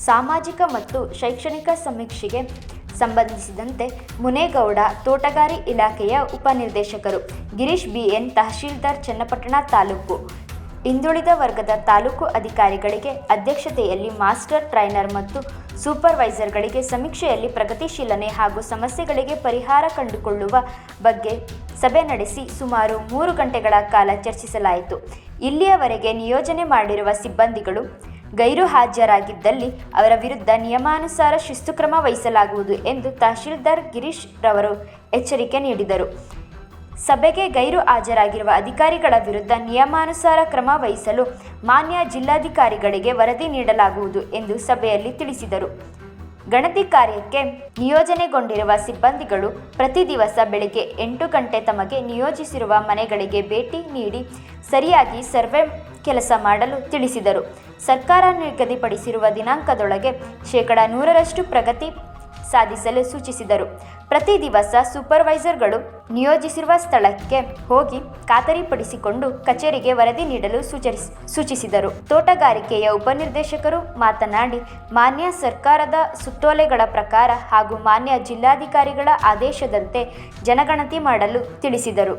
ಸಾಮಾಜಿಕ ಮತ್ತು ಶೈಕ್ಷಣಿಕ ಸಮೀಕ್ಷೆಗೆ ಸಂಬಂಧಿಸಿದಂತೆ ಮುನೇಗೌಡ ತೋಟಗಾರಿ ಇಲಾಖೆಯ ಉಪನಿರ್ದೇಶಕರು, ಗಿರೀಶ್ BN ತಹಶೀಲ್ದಾರ್ ಚನ್ನಪಟ್ಟಣ ತಾಲೂಕು ಹಿಂದುಳಿದ ವರ್ಗದ ತಾಲೂಕು ಅಧಿಕಾರಿಗಳಿಗೆ ಅಧ್ಯಕ್ಷತೆಯಲ್ಲಿ ಮಾಸ್ಟರ್ ಟ್ರೈನರ್ ಮತ್ತು ಸೂಪರ್ವೈಸರ್ಗಳಿಗೆ ಸಮೀಕ್ಷೆಯಲ್ಲಿ ಪ್ರಗತಿಶೀಲನೆ ಹಾಗೂ ಸಮಸ್ಯೆಗಳಿಗೆ ಪರಿಹಾರ ಕಂಡುಕೊಳ್ಳುವ ಬಗ್ಗೆ ಸಭೆ ನಡೆಸಿ ಸುಮಾರು 3 ಗಂಟೆಗಳ ಕಾಲ ಚರ್ಚಿಸಲಾಯಿತು. ಇಲ್ಲಿಯವರೆಗೆ ನಿಯೋಜನೆ ಮಾಡಿರುವ ಸಿಬ್ಬಂದಿಗಳು ಗೈರು ಹಾಜರಾಗಿದ್ದಲ್ಲಿ ಅವರ ವಿರುದ್ಧ ನಿಯಮಾನುಸಾರ ಶಿಸ್ತು ಕ್ರಮ ವಹಿಸಲಾಗುವುದು ಎಂದು ತಹಶೀಲ್ದಾರ್ ಗಿರೀಶ್ ರವರು ಎಚ್ಚರಿಕೆ ನೀಡಿದರು. ಸಭೆಗೆ ಗೈರು ಹಾಜರಾಗಿರುವ ಅಧಿಕಾರಿಗಳ ವಿರುದ್ಧ ನಿಯಮಾನುಸಾರ ಕ್ರಮ ವಹಿಸಲು ಮಾನ್ಯ ಜಿಲ್ಲಾಧಿಕಾರಿಗಳಿಗೆ ವರದಿ ನೀಡಲಾಗುವುದು ಎಂದು ಸಭೆಯಲ್ಲಿ ತಿಳಿಸಿದರು. ಗಣತಿ ಕಾರ್ಯಕ್ಕೆ ನಿಯೋಜನೆಗೊಂಡಿರುವ ಸಿಬ್ಬಂದಿಗಳು ಪ್ರತಿ ದಿವಸ ಬೆಳಗ್ಗೆ 8 ಗಂಟೆ ತಮಗೆ ನಿಯೋಜಿಸಿರುವ ಮನೆಗಳಿಗೆ ಭೇಟಿ ನೀಡಿ ಸರಿಯಾಗಿ ಸರ್ವೆ ಕೆಲಸ ಮಾಡಲು ತಿಳಿಸಿದರು. ಸರ್ಕಾರ ನಿಗದಿಪಡಿಸಿರುವ ದಿನಾಂಕದೊಳಗೆ 100% ಪ್ರಗತಿ ಸಾಧಿಸಲು ಸೂಚಿಸಿದರು. ಪ್ರತಿ ದಿವಸ ಸೂಪರ್ವೈಸರ್ಗಳು ನಿಯೋಜಿಸಿರುವ ಸ್ಥಳಕ್ಕೆ ಹೋಗಿ ಖಾತರಿಪಡಿಸಿಕೊಂಡು ಕಚೇರಿಗೆ ವರದಿ ನೀಡಲು ಸೂಚಿಸಿದರು. ತೋಟಗಾರಿಕೆಯ ಉಪನಿರ್ದೇಶಕರು ಮಾತನಾಡಿ, ಮಾನ್ಯ ಸರ್ಕಾರದ ಸುತ್ತೋಲೆಗಳ ಪ್ರಕಾರ ಹಾಗೂ ಮಾನ್ಯ ಜಿಲ್ಲಾಧಿಕಾರಿಗಳ ಆದೇಶದಂತೆ ಜನಗಣತಿ ಮಾಡಲು ತಿಳಿಸಿದರು.